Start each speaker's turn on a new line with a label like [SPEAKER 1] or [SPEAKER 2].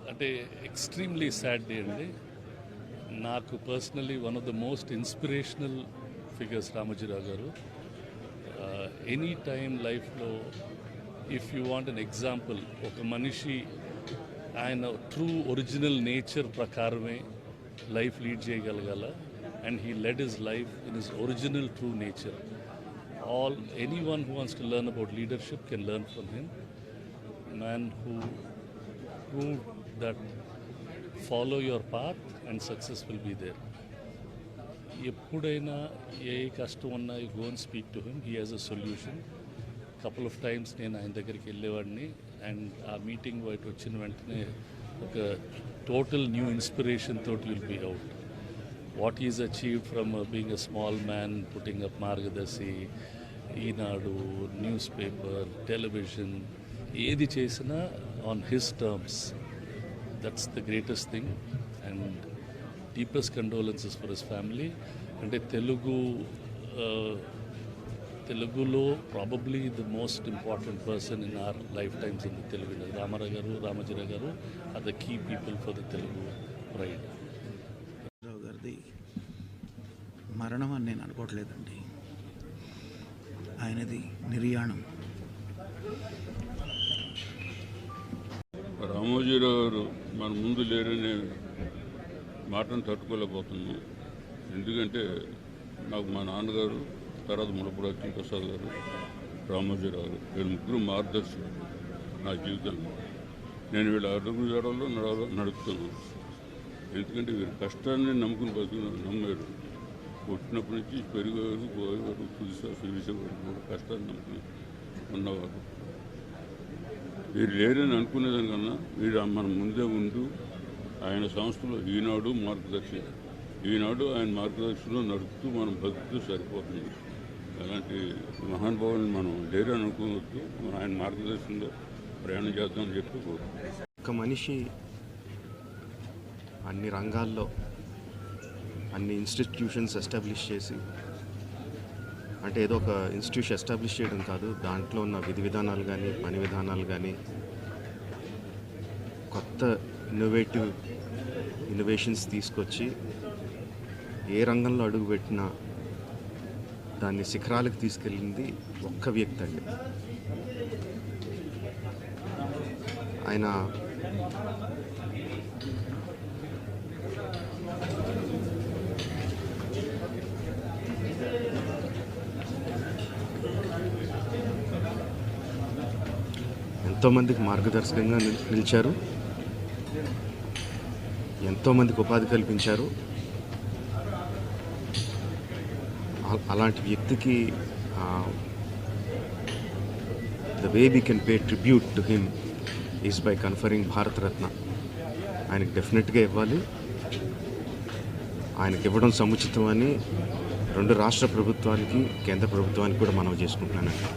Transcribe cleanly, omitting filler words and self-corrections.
[SPEAKER 1] అంటే extremely sad day అండి. నాకు personally one of the most inspirational figures Ramoji Rao గారు. ఎనీ టైమ్ లైఫ్లో if you want an example, ఒక మనిషి ఆయన ట్రూ ఒరిజినల్ నేచర్ ప్రకారమే life lead చేయగలగాల, and he lead his life in his original true nature. Anyone who wants to learn about leadership can learn from him. Man who proved that follow your path and success will be there. ఎప్పుడైనా ఏ కష్టం ఉన్నా you go and speak to him, he has a solution. Couple of times నేను ఆయన దగ్గరికి వెళ్ళేవాడిని, and ఆ meeting బయట వచ్చిన వెంటనే ఒక టోటల్ న్యూ ఇన్స్పిరేషన్ తోటి will be out. What is achieved from being a small man, putting up Margadarsi, Eenadu, news paper, television, ఏది చేసినా on his terms. That's the greatest thing, and deepest condolences for his family. అంటే తెలుగులో probably the most important person in our life times in the Telugu. Ramarao గారు, రామోజీరావు గారు are the key people for the Telugu pride.
[SPEAKER 2] రావు గారిది మరణం అని నేను అనుకోవట్లేదండి, ఆయనది నిర్యాణం.
[SPEAKER 3] రామోజీరావు గారు మన ముందు లేరనే మాటను తట్టుకోలేకపోతున్నాం. ఎందుకంటే నాకు మా నాన్నగారు, తర్వాత మునపూడి అచ్చెన్నాయుడు గారు, రామోజీరావు గారు, వీళ్ళు ముగ్గురు మార్గదర్శకులు నా జీవితంలో. నేను వీళ్ళ అడుగు జాడల్లో నడుపుతున్నాను. ఎందుకంటే వీరు కష్టాన్ని నమ్ముకుని నమ్మారు. పుట్టినప్పటి నుంచి పెరిగేవారు, పోయేవారు, చూసేవారు కూడా కష్టాన్ని నమ్ముకుని ఉన్నవారు. వీరు లేరని అనుకునేదానికన్నా వీరు మన ముందే ఉంటూ ఆయన సంస్థలో ఈనాడు ఆయన మార్గదర్శనంలో నడుపుతూ మనం బతుకుతూ సరిపోతుంది. అలాంటి మహానుభావులను మనం లేరని అనుకోవద్దు, ఆయన మార్గదర్శనంలో ప్రయాణం చేద్దామని చెప్పి కోరుకుంటున్నాం.
[SPEAKER 4] ఒక మనిషి అన్ని రంగాల్లో అన్ని ఇన్స్టిట్యూషన్స్ ఎస్టాబ్లిష్ చేసి, అంటే ఏదో ఒక ఇన్స్టిట్యూషన్ ఎస్టాబ్లిష్ చేయడం కాదు, దాంట్లో ఉన్న విధి విధానాలు కానీ పని విధానాలు కానీ కొత్త ఇన్నోవేషన్స్ తీసుకొచ్చి ఏ రంగంలో అడుగుపెట్టినా దాన్ని శిఖరాలకు తీసుకెళ్ళింది ఒక్క వ్యక్తి అండి. ఆయన ఎంతోమందికి మార్గదర్శకంగా నిలిచారు, ఎంతోమందికి ఉపాధి కల్పించారు. అలాంటి వ్యక్తికి the way we can pay tribute to him is by conferring Bharat Ratna. ఆయనకి డెఫినెట్గా ఇవ్వాలి. ఆయనకి ఇవ్వడం సముచితం అని రెండు రాష్ట్ర ప్రభుత్వానికి, కేంద్ర ప్రభుత్వానికి కూడా మనవి చేసుకుంటున్నానండి.